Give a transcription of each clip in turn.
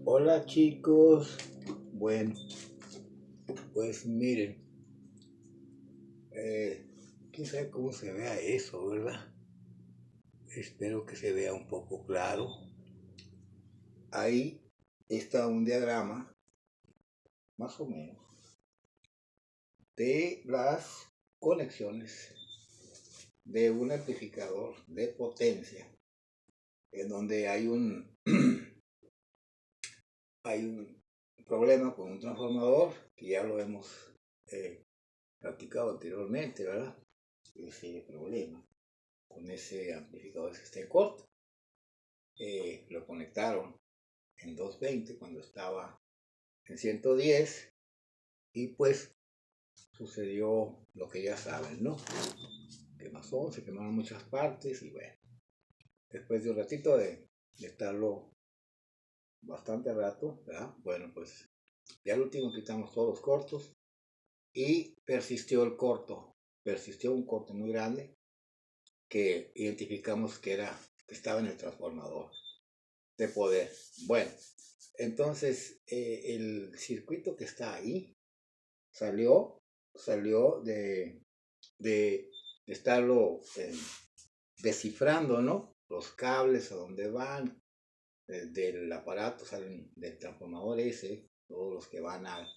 Hola chicos, bueno, pues miren, quién sabe cómo se vea eso, ¿verdad? Espero que se vea un poco claro. Ahí está un diagrama, más o menos, de las conexiones de un amplificador de potencia, en donde hay un, hay un problema con un transformador, que ya lo hemos practicado anteriormente, ¿verdad? Ese problema con ese amplificador que está corto. Lo conectaron en 220 cuando estaba en 110 y pues sucedió lo que ya saben, ¿no? Quemazón, se quemaron muchas partes y bueno, después de un ratito de estarlo bastante rato, ¿verdad? Bueno, pues ya al último quitamos todos los cortos y persistió el corto, persistió un corto muy grande que identificamos que estaba en el transformador de poder. Bueno, entonces el circuito que está ahí salió de estarlo descifrando, ¿no? Los cables a dónde van, del aparato salen del transformador ese, todos los que van a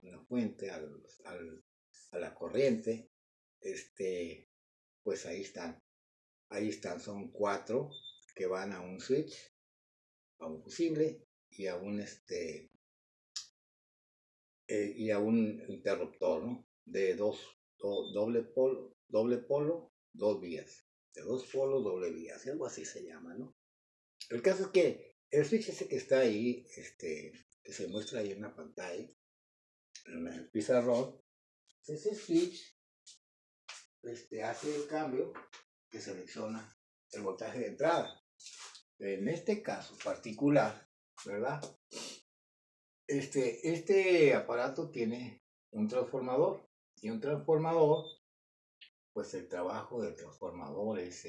la fuente, a la corriente, pues ahí están, son 4 que van a un switch, a un fusible y y a un interruptor, ¿no? De doble polo, dos vías. De dos polos, doble vías, algo así se llama, ¿no? El caso es que el switch ese que está ahí, que se muestra ahí en la pantalla, en el pizarrón, ese switch hace el cambio que selecciona el voltaje de entrada. En este caso particular, ¿verdad? Este aparato tiene un transformador y un transformador, pues el trabajo del transformador es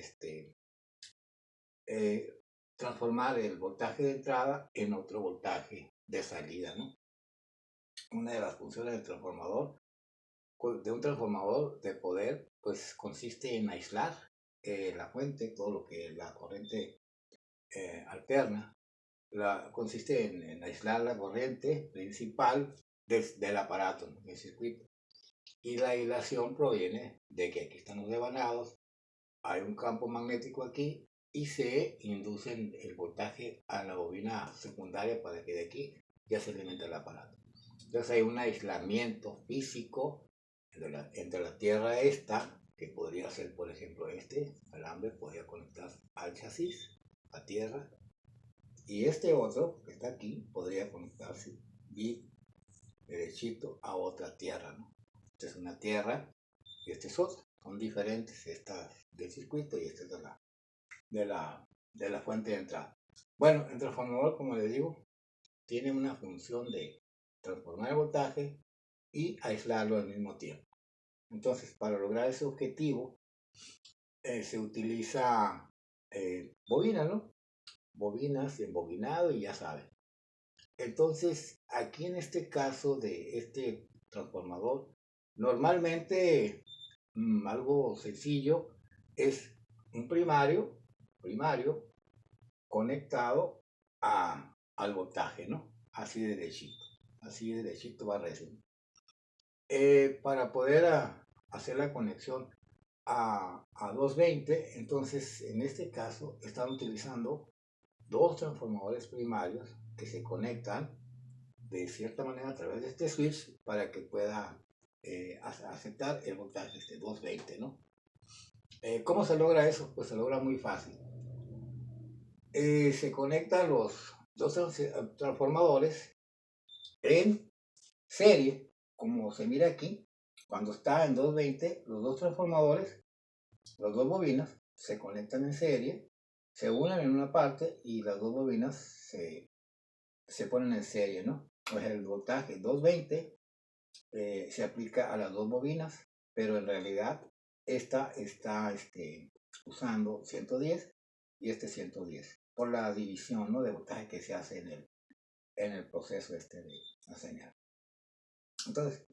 transformar el voltaje de entrada en otro voltaje de salida, ¿no? Una de las funciones de un transformador de poder, pues consiste en aislar la fuente, todo lo que la corriente alterna, consiste en aislar la corriente principal del aparato, ¿no? Del circuito. Y la aislación proviene de que aquí están los devanados, hay un campo magnético aquí y se induce el voltaje a la bobina secundaria para que de aquí ya se alimente el aparato. Entonces hay un aislamiento físico entre la tierra esta, que podría ser por ejemplo este alambre, podría conectar al chasis, a tierra, y este otro que está aquí podría conectarse y derechito a otra tierra, ¿no? Esta es una tierra y este es otra. Son diferentes, esta del circuito y esta es de la fuente de entrada. Bueno, el transformador, como les digo, tiene una función de transformar el voltaje y aislarlo al mismo tiempo. Entonces, para lograr ese objetivo, se utiliza bobinas, ¿no? Bobinas, embobinado y ya saben. Entonces, aquí en este caso de este transformador, normalmente algo sencillo es un primario conectado al voltaje, ¿no? Así de derechito va a recibir. Para poder hacer la conexión a 220, entonces en este caso están utilizando dos transformadores primarios que se conectan de cierta manera a través de este switch para que pueda aceptar el voltaje 220, ¿no? ¿Cómo se logra eso? Pues se logra muy fácil. Se conectan los dos transformadores en serie, como se mira aquí. Cuando está en 220, los dos transformadores, las dos bobinas, se conectan en serie, se unen en una parte y las dos bobinas se ponen en serie, ¿no? Pues el voltaje 220 se aplica a las dos bobinas, pero en realidad esta está usando 110 y este 110 por la división, ¿no?, de voltaje que se hace en el proceso de la señal. Entonces,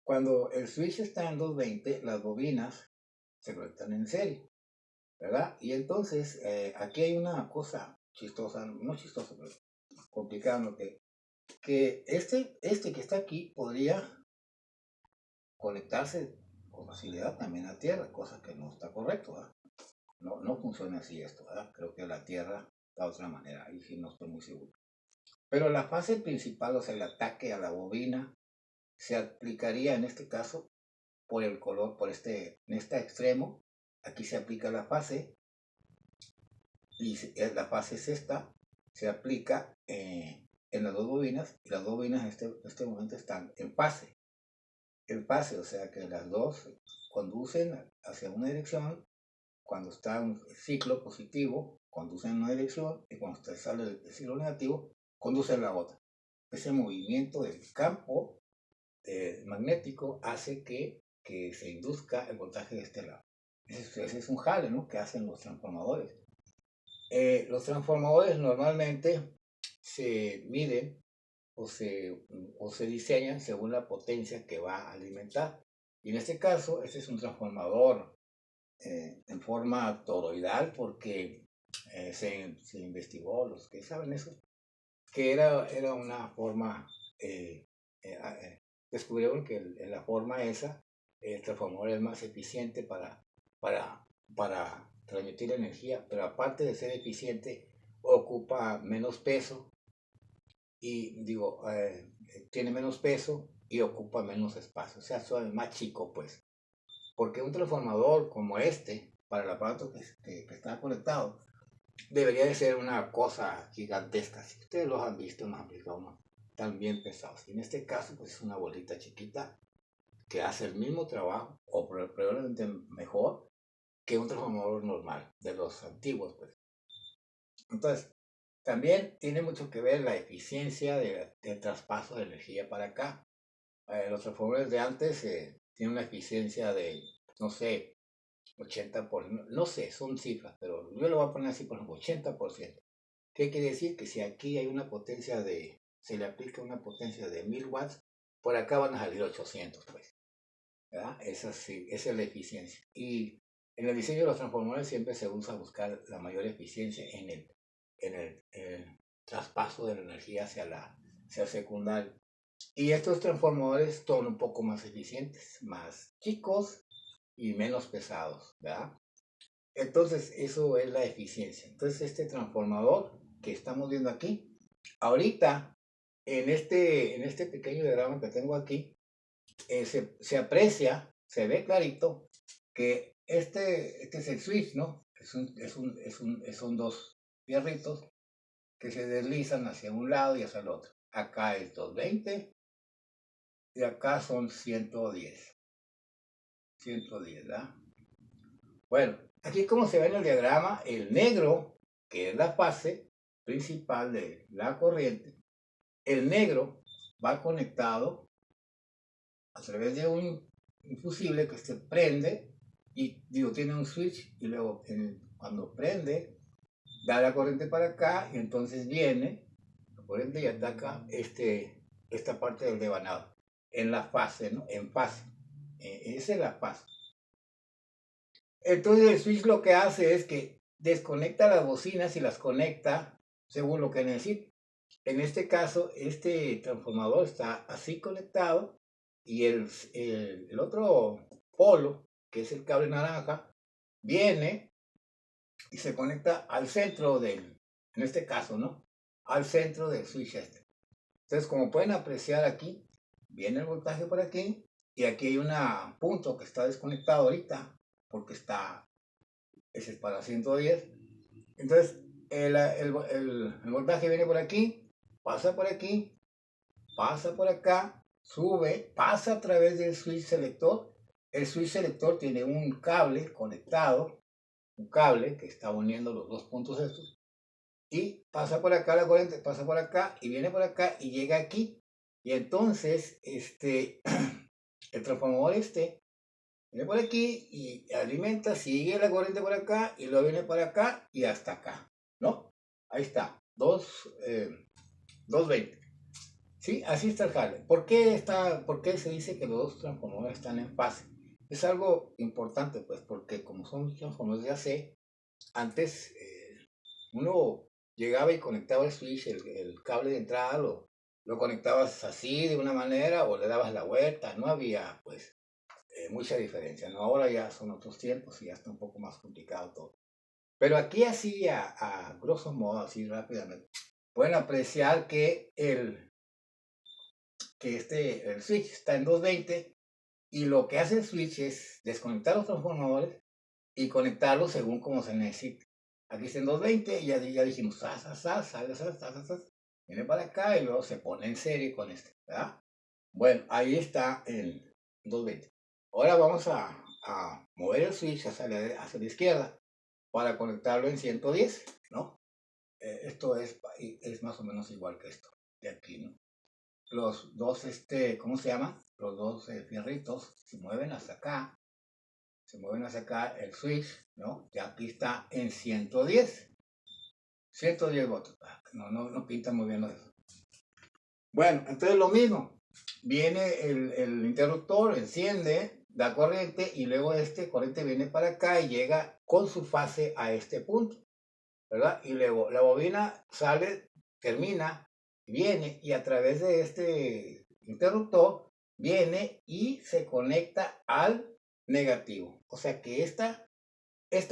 cuando el switch está en 220, las bobinas se conectan en serie, ¿verdad? Y entonces aquí hay una cosa chistosa, no chistosa, pero complicada, ¿no? Que este que está aquí podría conectarse con facilidad también a Tierra, cosa que no está correcto, ¿verdad? No funciona así esto, ¿verdad? Creo que la Tierra de otra manera, ahí sí no estoy muy seguro. Pero la fase principal, o sea, el ataque a la bobina, se aplicaría en este caso por el color, en este extremo. Aquí se aplica la fase, y la fase es esta, se aplica en las dos bobinas, y las dos bobinas en este momento están en fase. En fase, o sea que las dos conducen hacia una dirección. Cuando está un ciclo positivo, conducen en una dirección, y cuando sale el ciclo negativo, conduce en la otra. Ese movimiento del campo magnético hace que se induzca el voltaje de este lado. Ese es un jale, ¿no?, que hacen los transformadores. Los transformadores normalmente se miden o se diseñan según la potencia que va a alimentar. Y en este caso, este es un transformador en forma toroidal, porque se investigó, los que saben eso, que era una forma, descubrieron que en la forma esa, el transformador es más eficiente para transmitir energía, pero aparte de ser eficiente, ocupa menos peso y tiene menos peso y ocupa menos espacio, o sea, es más chico, pues. Porque un transformador como este, para el aparato que está conectado, debería de ser una cosa gigantesca. Si ustedes los han visto, nos han aplicado, ¿no?, tan bien pesados. Y en este caso, pues es una bolita chiquita que hace el mismo trabajo, o probablemente mejor, que un transformador normal, de los antiguos, pues. Entonces, también tiene mucho que ver la eficiencia del traspaso de energía para acá. Los transformadores de antes tienen una eficiencia de, no sé, 80%, no sé, son cifras, pero yo lo voy a poner así, por ejemplo, 80%. ¿Qué quiere decir? Que si aquí hay una potencia se le aplica una potencia de 1000 watts, por acá van a salir 800, pues, ¿verdad? Esa es la eficiencia. Y en el diseño de los transformadores siempre se usa buscar la mayor eficiencia en el traspaso de la energía hacia el secundario. Y estos transformadores son un poco más eficientes, más chicos y menos pesados, ¿verdad? Entonces, eso es la eficiencia. Entonces, este transformador que estamos viendo aquí, ahorita, en este pequeño diagrama que tengo aquí, se aprecia, se ve clarito que este es el switch, ¿no? Son dos fierritos que se deslizan hacia un lado y hacia el otro. Acá es 220 y acá son 110. 110, ¿verdad? Bueno, aquí como se ve en el diagrama, el negro, que es la fase principal de la corriente, el negro va conectado a través de un fusible que se prende y tiene un switch, y luego cuando prende da la corriente para acá, y entonces viene la corriente y ataca esta parte del devanado en la fase, ¿no? En fase. Esa es la fase. Entonces el switch lo que hace es que desconecta las bocinas y las conecta según lo que necesite. En este caso, este transformador está así conectado, y el otro polo, que es el cable naranja, viene y se conecta al centro en este caso, ¿no? Al centro del switch este. Entonces, como pueden apreciar aquí, viene el voltaje por aquí, y aquí hay un punto que está desconectado ahorita, porque ese es para 110. Entonces, el voltaje viene por aquí, pasa por aquí, pasa por acá, sube, pasa a través del switch selector. El switch selector tiene un cable conectado, un cable que está uniendo los dos puntos estos, y pasa por acá la corriente, pasa por acá y viene por acá y llega aquí. Y entonces el transformador Viene por aquí y alimenta, sigue la corriente por acá y luego viene para acá y hasta acá, ¿no? Ahí está, 220. Sí, así está el jale. ¿Por qué se dice que los dos transformadores están en fase? Es algo importante, pues, porque como son transformadores de AC, antes uno llegaba y conectaba el switch, el cable de entrada, lo conectabas así de una manera o le dabas la vuelta, no había pues mucha diferencia, ¿no? Ahora ya son otros tiempos y ya está un poco más complicado todo. Pero aquí así a grosso modo, así rápidamente, pueden apreciar que el switch está en 220 y lo que hace el switch es desconectar los transformadores y conectarlos según como se necesite. Aquí está en 220 y ya dijimos, viene para acá y luego se pone en serie con este, ¿verdad? Bueno, ahí está en 220. Ahora vamos a mover el switch hacia la izquierda para conectarlo en 110, ¿no? Esto es más o menos igual que esto de aquí, ¿no? Los dos, ¿cómo se llama? Los dos fierritos se mueven hacia acá el switch, ¿no? Y aquí está en 110, 110 voltios. No pinta muy bien eso. Bueno, entonces lo mismo. Viene el interruptor, enciende, da corriente y luego corriente viene para acá y llega con su fase a este punto, ¿verdad? Y luego la bobina sale, termina, viene y a través de este interruptor viene y se conecta al negativo. O sea que esta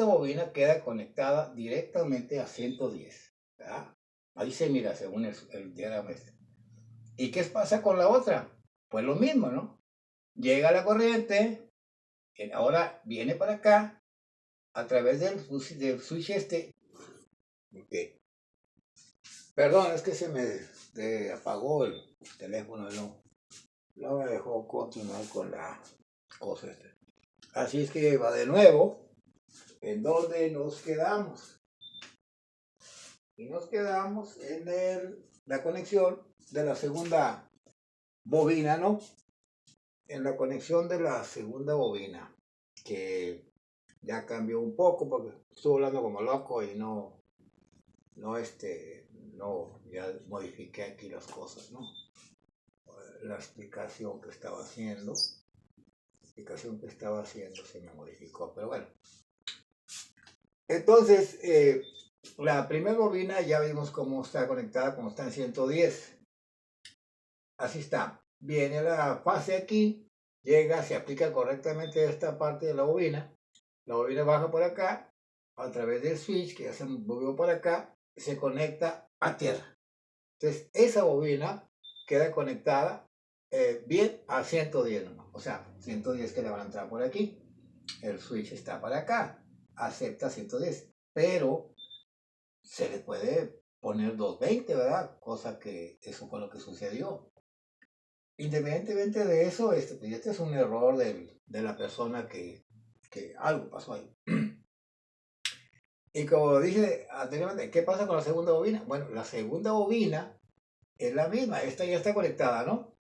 bobina queda conectada directamente a 110, ¿verdad? Ahí se mira según el diagrama este. ¿Y qué pasa con la otra? Pues lo mismo, ¿no? Llega la corriente, ahora viene para acá, a través del switch este. Okay. Perdón, es que se me apagó el teléfono, no me dejó continuar con la cosa esta. Así es que va de nuevo, ¿en dónde nos quedamos? Y nos quedamos en la conexión de la segunda bobina, ¿no? En la conexión de la segunda bobina, que ya cambió un poco porque estuve hablando como loco y ya modifiqué aquí las cosas, ¿no? La explicación que estaba haciendo se me modificó, pero bueno. Entonces, la primera bobina ya vimos cómo está conectada, cómo está en 110. Así está. Viene la fase aquí, llega, se aplica correctamente esta parte de la bobina baja por acá, a través del switch que ya se movió por acá, se conecta a tierra. Entonces, esa bobina queda conectada bien a 110, ¿no? O sea, 110 que le van a entrar por aquí. El switch está para acá, acepta 110, pero se le puede poner 220, ¿verdad? Cosa que eso fue lo que sucedió. Independientemente de eso, pues este es un error de la persona que algo pasó ahí. Y como dije anteriormente, ¿qué pasa con la segunda bobina? Bueno, la segunda bobina es la misma, esta ya está conectada, ¿no?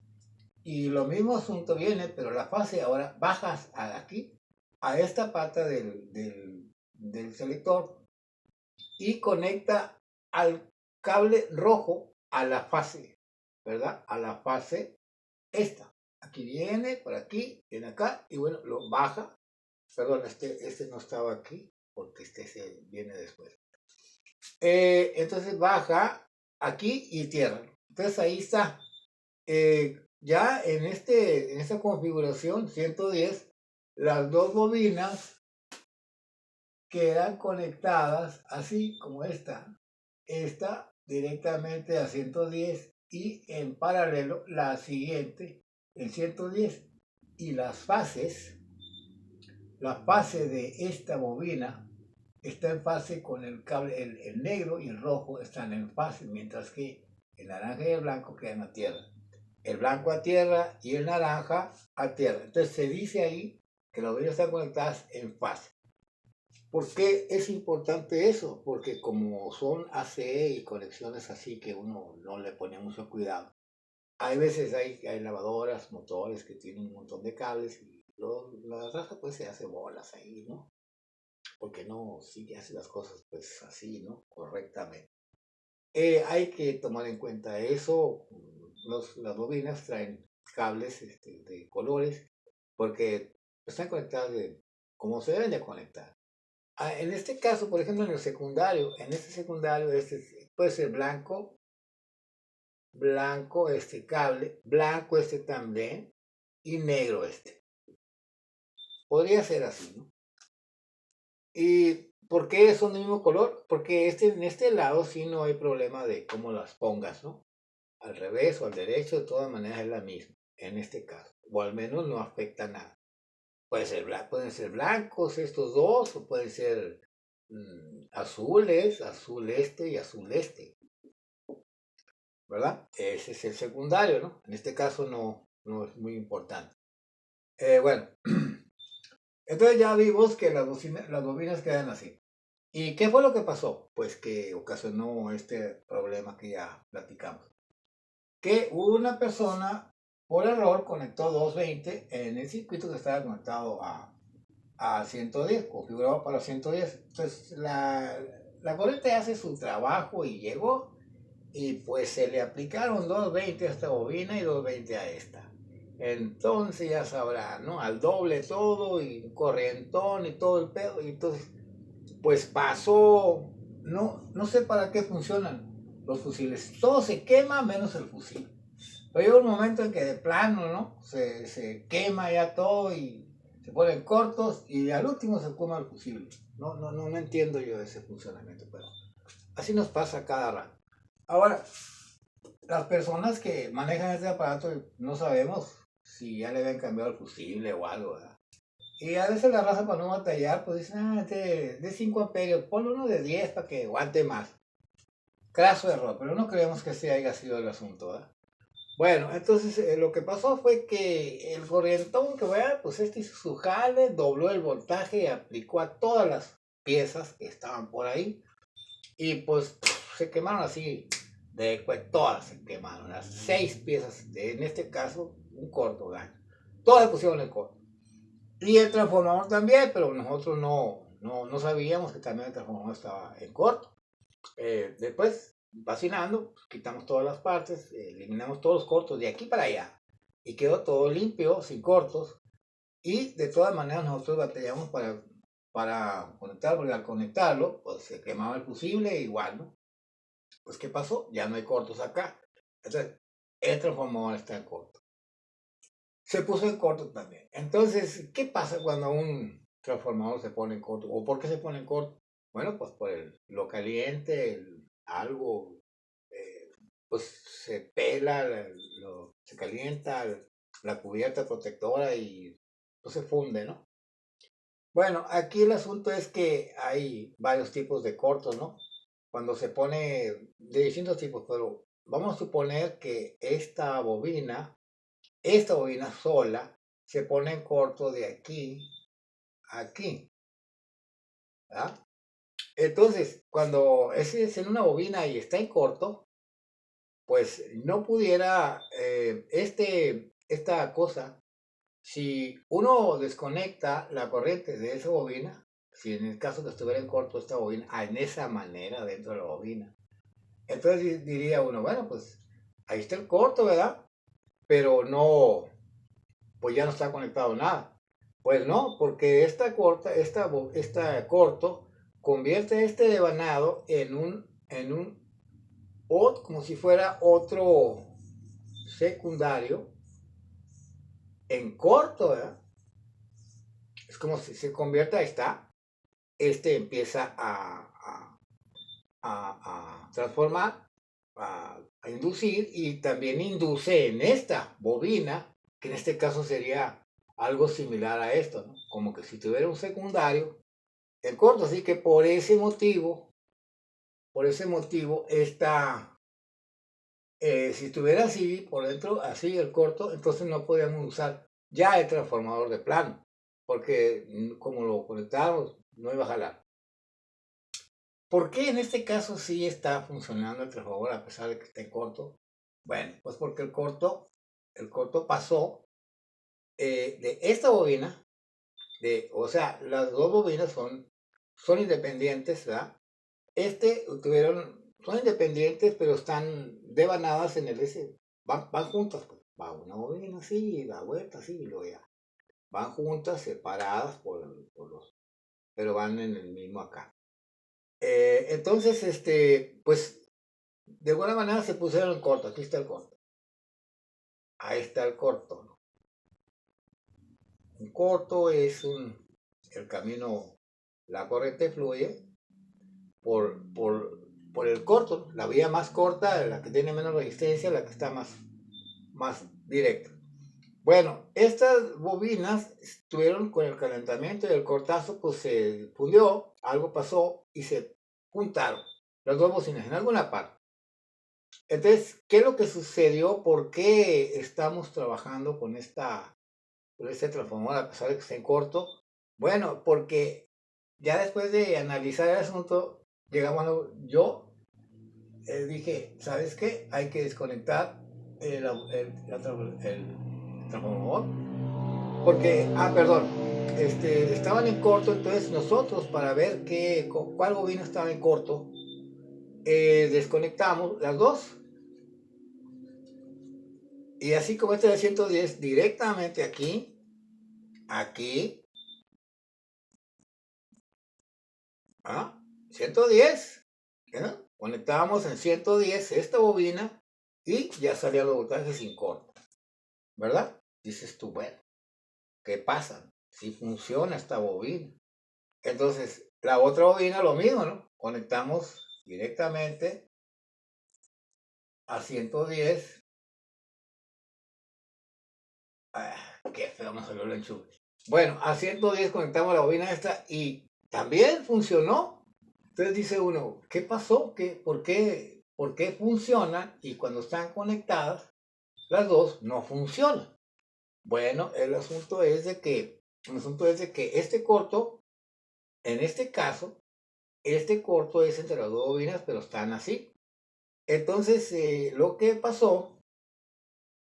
Y lo mismo asunto viene, pero la fase ahora bajas aquí, a esta pata del selector y conecta al cable rojo a la fase, ¿verdad? A la fase esta. Aquí viene, por aquí, viene acá, y bueno, lo baja. Perdón, este no estaba aquí, porque se viene después. Entonces baja aquí y tierra. Entonces ahí está. Ya en esta configuración 110, las dos bobinas quedan conectadas así como esta. Esta directamente a 110 y en paralelo la siguiente en 110. Y la fase de esta bobina está en fase con el cable, el negro y el rojo están en fase, mientras que el naranja y el blanco quedan a tierra. El blanco a tierra y el naranja a tierra. Entonces se dice ahí que las bobinas están conectadas en fase. ¿Por qué es importante eso? Porque como son ACE y conexiones así que uno no le pone mucho cuidado, hay veces hay lavadoras, motores que tienen un montón de cables y la raza pues se hace bolas ahí, ¿no? Porque no sigue hace las cosas pues así, ¿no? Correctamente. Hay que tomar en cuenta eso. Las bobinas traen cables de colores porque están conectadas como se deben de conectar. En este caso, por ejemplo, en el secundario, puede ser blanco este cable, blanco este también y negro este. Podría ser así, ¿no? ¿Y por qué son del mismo color? Porque en este lado sí no hay problema de cómo las pongas, ¿no? Al revés o al derecho, de todas maneras es la misma, en este caso. O al menos no afecta nada. Pueden ser blancos estos dos, o pueden ser azules, azul este y azul este, ¿verdad? Ese es el secundario, ¿no? En este caso no es muy importante. Bueno, entonces ya vimos que las bobinas quedan así. ¿Y qué fue lo que pasó? Pues que ocasionó este problema que ya platicamos. Que una persona por error conectó 220 en el circuito que estaba conectado a 110, configurado para 110. Entonces la corriente hace su trabajo y llegó y pues se le aplicaron 220 a esta bobina y 220 a esta. Entonces ya sabrá, ¿no? Al doble todo y un corrientón y todo el pedo. Y entonces pues pasó, no sé para qué funcionan los fusiles. Todo se quema menos el fusil. Pero llega un momento en que de plano, ¿no? Se quema ya todo y se ponen cortos y al último se quema el fusible. No entiendo yo ese funcionamiento, pero así nos pasa cada rato. Ahora, las personas que manejan este aparato no sabemos si ya le habían cambiado el fusible o algo, ¿verdad? Y a veces la raza para no batallar, pues dicen, de 5 amperios, ponle uno de 10 para que aguante más. Craso error, pero no creemos que ese haya sido el asunto, ¿verdad? Bueno, entonces lo que pasó fue que el corrientón que vea, pues hizo su jale, dobló el voltaje y aplicó a todas las piezas que estaban por ahí. Y pues se quemaron así, todas se quemaron, las 6 piezas, en este caso, un corto daño. Todas se pusieron en corto. Y el transformador también, pero nosotros no sabíamos que también el transformador estaba en corto. Después, vacinando, pues, quitamos todas las partes, eliminamos todos los cortos de aquí para allá. Y quedó todo limpio, sin cortos. Y de todas maneras nosotros batallamos para conectarlo, porque al conectarlo, pues se quemaba el fusible igual, ¿no? Pues ¿qué pasó? Ya no hay cortos acá. Entonces, el transformador está en corto. Se puso en corto también. Entonces, ¿qué pasa cuando un transformador se pone en corto? ¿O por qué se pone en corto? Bueno, pues por lo caliente, algo, eh, pues se pela, se calienta la cubierta protectora y pues se funde, ¿no? Bueno, aquí el asunto es que hay varios tipos de cortos, ¿no? Cuando se pone de distintos tipos, pero vamos a suponer que esta bobina sola se pone en corto de aquí a aquí, ¿verdad? Entonces, cuando es en una bobina y está en corto, pues no pudiera esta cosa, si uno desconecta la corriente de esa bobina, si en el caso que estuviera en corto esta bobina, en esa manera dentro de la bobina, entonces diría uno, bueno, pues ahí está el corto, ¿verdad? Pero no, pues ya no está conectado nada. Pues no, porque esta corto convierte este devanado como si fuera otro secundario en corto, ¿verdad? Es como si se convierte, ahí está, empieza a transformar, a inducir y también induce en esta bobina, que en este caso sería algo similar a esto, ¿no? Como que si tuviera un secundario en corto, así que por ese motivo, si estuviera así, por dentro, así el corto, entonces no podíamos usar ya el transformador de plano, porque como lo conectábamos, no iba a jalar. ¿Por qué en este caso sí está funcionando el transformador a pesar de que esté corto? Bueno, pues porque el corto pasó de esta bobina, o sea, las dos bobinas son independientes, ¿verdad? Son independientes, pero están devanadas en el S. Van juntas, pues. Va una bobina así, y da vuelta así, y luego ya. Van juntas, separadas por los, pero van en el mismo acá. Entonces, pues, de alguna manera se pusieron en corto. Aquí está el corto. Ahí está el corto, ¿no? Un corto es el camino, la corriente fluye por el corto, la vía más corta, la que tiene menos resistencia, la que está más directa. Bueno, estas bobinas estuvieron con el calentamiento y el cortazo, pues se fundió, algo pasó y se juntaron las dos bocinas en alguna parte. Entonces, ¿qué es lo que sucedió? ¿Por qué estamos trabajando con este transformador a pesar de que esté en corto? Bueno, porque ya después de analizar el asunto, yo dije, ¿sabes qué? Hay que desconectar el transformador. Porque, perdón, estaban en corto, entonces nosotros para ver cuál bobina estaba en corto, desconectamos las dos. Y así como este de 110, directamente aquí, 110, ¿no? Conectábamos en 110 esta bobina y ya salía los voltajes sin corto, ¿verdad? Dices tú, bueno, ¿qué pasa? Si funciona esta bobina. Entonces, la otra bobina lo mismo, ¿no? Conectamos directamente a 110. Qué feo me salió el enchufe. Bueno, a 110 conectamos la bobina esta y también funcionó. Entonces dice uno, ¿qué pasó? ¿Por qué funcionan y cuando están conectadas las dos no funcionan? Bueno, el asunto es de que este corto, en este caso, este corto es entre las dos bobinas, pero están así. Entonces, lo que pasó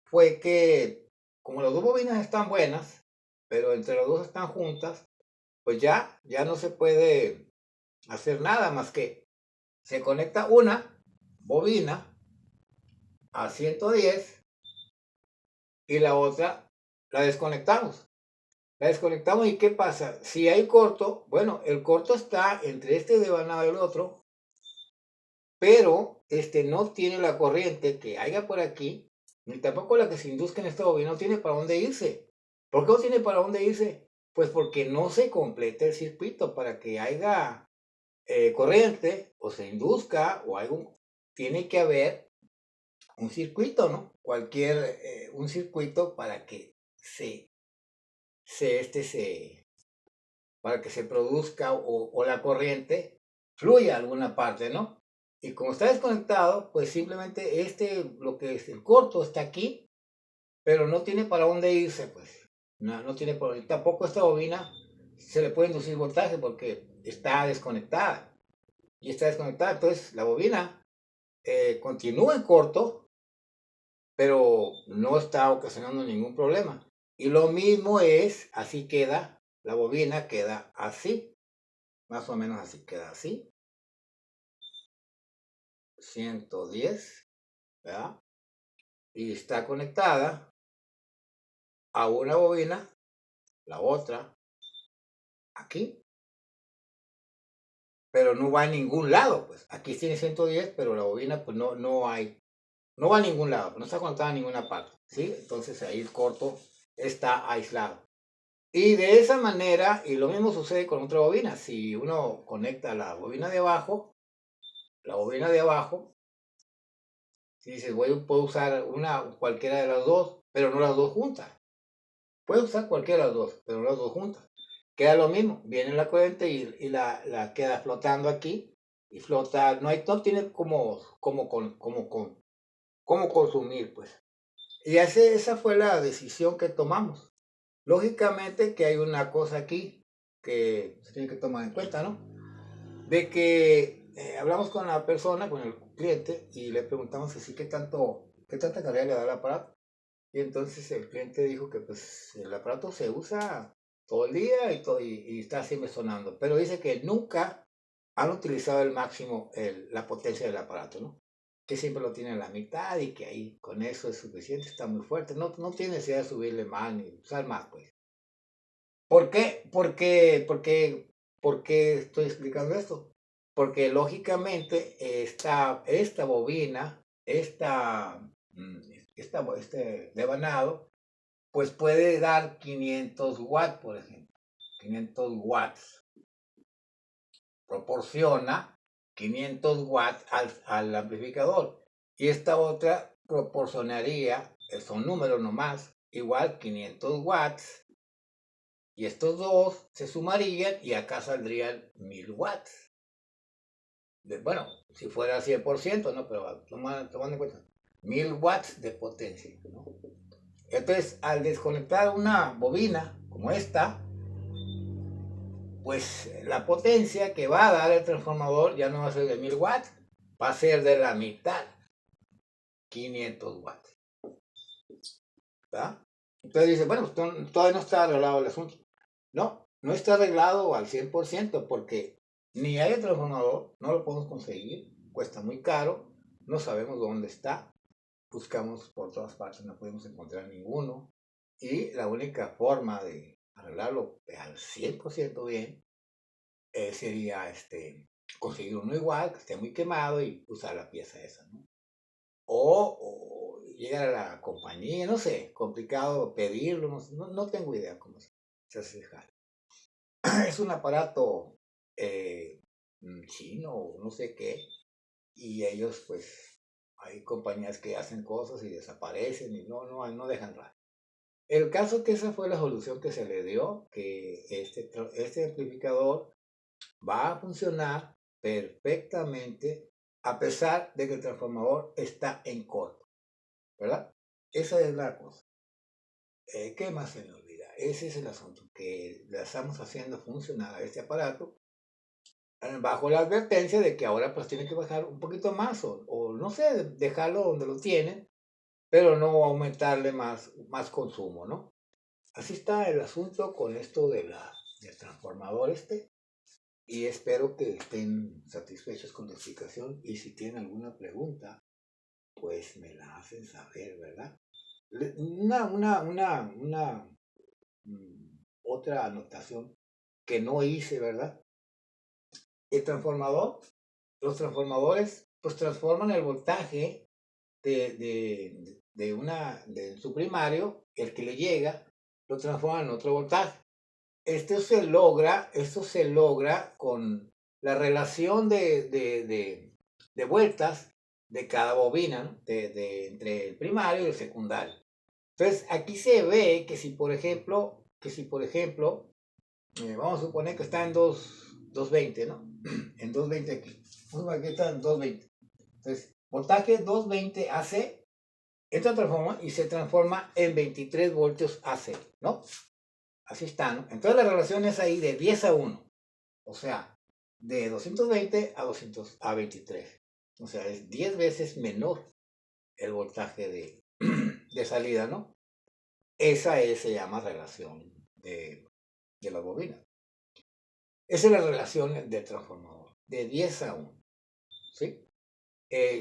fue que, como las dos bobinas están buenas, pero entre las dos están juntas, pues ya no se puede hacer nada más que se conecta una bobina a 110 y la otra la desconectamos. La desconectamos y ¿qué pasa? Si hay corto, bueno, el corto está entre este devanado y el otro, pero no tiene la corriente que haya por aquí, ni tampoco la que se induzca en esta bobina, no tiene para dónde irse. ¿Por qué no tiene para dónde irse? Pues porque no se completa el circuito para que haya corriente o se induzca o algo, tiene que haber un circuito, ¿no? Un circuito para que para que se produzca o la corriente fluya a alguna parte, ¿no? Y como está desconectado, pues simplemente lo que es el corto está aquí, pero no tiene para dónde irse, pues. No tiene por dónde. Tampoco esta bobina se le puede inducir voltaje porque está desconectada. Y está desconectada, entonces la bobina continúa en corto, pero no está ocasionando ningún problema. Y lo mismo es, así queda, la bobina queda así, más o menos así queda así, 110, ¿verdad? Y está conectada a una bobina, la otra, aquí, pero no va a ningún lado, pues. Aquí tiene 110, pero la bobina, pues no va a ningún lado, no está conectada a ninguna parte, ¿sí? Entonces ahí el corto está aislado. Y de esa manera, y lo mismo sucede con otra bobina, si uno conecta la bobina de abajo, si dices, puedo usar cualquiera de las dos, pero no las dos juntas. Puedo usar cualquiera de las dos, pero no las dos juntas. Queda lo mismo, viene la corriente y la queda flotando aquí, y flota, no tiene cómo consumir, pues. Y esa fue la decisión que tomamos. Lógicamente que hay una cosa aquí que se tiene que tomar en cuenta, ¿no? De que hablamos con la persona, con el cliente, y le preguntamos así qué tanta carga le da el aparato. Y entonces el cliente dijo que pues el aparato se usa todo el día y está siempre sonando, pero dice que nunca han utilizado el máximo, la potencia del aparato, ¿no? Que siempre lo tienen a la mitad y que ahí con eso es suficiente, está muy fuerte, no tiene necesidad de subirle más ni usar más, pues. ¿Por qué? ¿Por qué estoy explicando esto? Porque lógicamente esta bobina, mm, este devanado, pues puede dar 500 watts, por ejemplo. 500 watts. Proporciona 500 watts al amplificador. Y esta otra proporcionaría, son números nomás, igual 500 watts. Y estos dos se sumarían y acá saldrían 1000 watts. Bueno, si fuera 100%, ¿no? Pero tomando en cuenta, 1000 watts de potencia, ¿no? Entonces, al desconectar una bobina como esta, pues la potencia que va a dar el transformador ya no va a ser de 1000 watts, va a ser de la mitad, 500 watts. ¿Verdad? Entonces dice, bueno, pues todavía no está arreglado el asunto. No está arreglado al 100% porque ni hay el transformador, no lo podemos conseguir, cuesta muy caro, no sabemos dónde está, buscamos por todas partes, no podemos encontrar ninguno. Y la única forma de arreglarlo al 100% bien sería conseguir uno igual, que esté muy quemado y usar la pieza esa, ¿no? O llegar a la compañía, no sé, complicado pedirlo, no tengo idea cómo se hace dejar. Es un aparato chino o no sé qué, y ellos pues hay compañías que hacen cosas y desaparecen y no dejan rastro. El caso que esa fue la solución que se le dio, que este amplificador va a funcionar perfectamente a pesar de que el transformador está en corto, ¿verdad? Esa es la cosa. ¿Qué más se me olvida? Ese es el asunto, que le estamos haciendo funcionar a este aparato bajo la advertencia de que ahora pues tiene que bajar un poquito más o no sé, dejarlo donde lo tienen, pero no aumentarle más consumo, ¿no? Así está el asunto con esto del transformador y espero que estén satisfechos con la explicación y si tienen alguna pregunta, pues me la hacen saber, ¿verdad? Otra anotación que no hice, ¿verdad? El transformador, los transformadores, pues transforman el voltaje de su primario, el que le llega, lo transforma en otro voltaje. Esto se logra con la relación de vueltas de cada bobina, ¿no? Entre el primario y el secundario. Entonces, aquí se ve que si, por ejemplo, vamos a suponer que está en 220, ¿no? En 220 aquí. Aquí está en 220. Entonces, voltaje 220 AC entra transforma y se transforma en 23 voltios AC, ¿no? Así está, ¿no? Entonces la relación es ahí de 10 a 1. O sea, de 220 a 23. O sea, es 10 veces menor el voltaje de salida, ¿no? Esa se llama relación de la bobina. Esa es la relación del transformador, de 10 a 1. ¿Sí?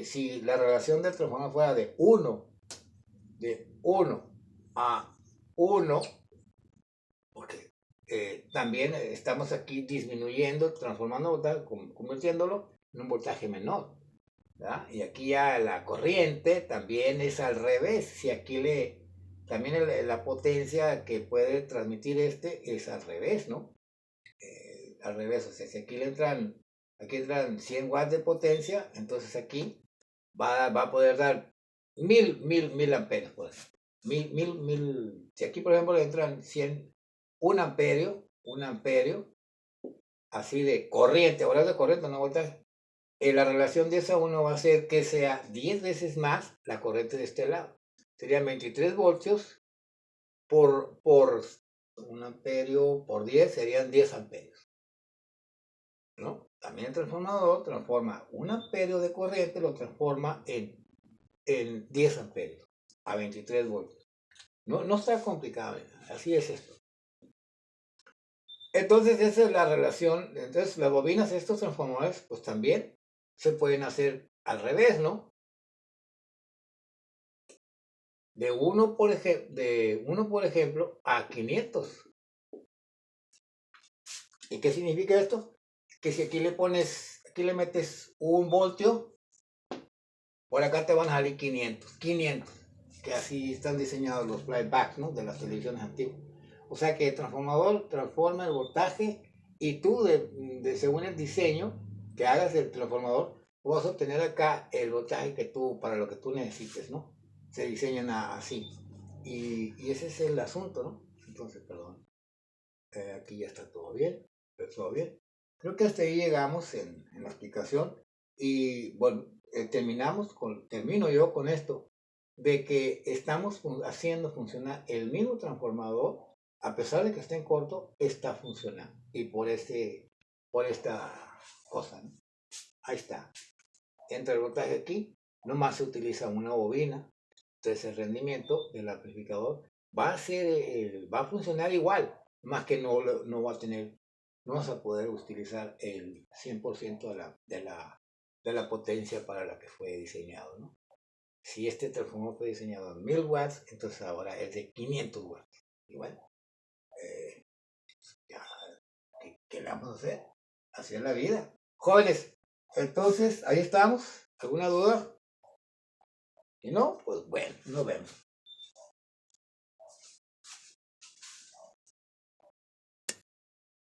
Si la relación del transformador fuera de 1 a 1, porque también estamos aquí disminuyendo, transformando voltaje, convirtiéndolo en un voltaje menor. ¿Verdad? Y aquí ya la corriente también es al revés. Si aquí también la potencia que puede transmitir es al revés, ¿no? Al revés, o sea, si aquí entran 100 watts de potencia, entonces aquí va a poder dar mil amperios, por ejemplo. Si aquí, por ejemplo, le entran 100, un amperio, así de corriente, ahora de corriente, no voltaje. La relación 10 a 1 va a ser que sea 10 veces más la corriente de este lado. Serían 23 voltios por un amperio por 10 serían 10 amperios. ¿No? También el transformador transforma un amperio de corriente, lo transforma en 10 amperios a 23 voltios. No está complicado, así es esto. Entonces esa es la relación. Entonces las bobinas, estos transformadores, pues también se pueden hacer al revés, ¿no? De 1 por ejemplo a 500. ¿Y qué significa esto? Que si aquí le metes 1 voltio, por acá te van a salir 500, que así están diseñados los flybacks, ¿no? De las televisiones antiguas. O sea que el transformador transforma el voltaje y tú, según el diseño que hagas del transformador, vas a obtener acá el voltaje que tú, para lo que tú necesites, ¿no? Se diseñan así. Y ese es el asunto, ¿no? Entonces, perdón. Aquí ya está todo bien. Todo bien. Creo que hasta ahí llegamos en la explicación. Y bueno, termino yo con esto, de que estamos haciendo funcionar el mismo transformador, a pesar de que esté en corto, está funcionando. Y por esta cosa, ¿no? Ahí está. Entra el voltaje aquí, nomás se utiliza una bobina, entonces el rendimiento del amplificador va a funcionar igual, más que no va a tener, no vas a poder utilizar el 100% de la potencia para la que fue diseñado, ¿no? Si este transformador fue diseñado en 1000 watts, entonces ahora es de 500 watts. Y bueno, eh, ya, ¿qué le vamos a hacer? Así es la vida. Jóvenes, entonces ahí estamos. ¿Alguna duda? Si no, pues bueno, nos vemos.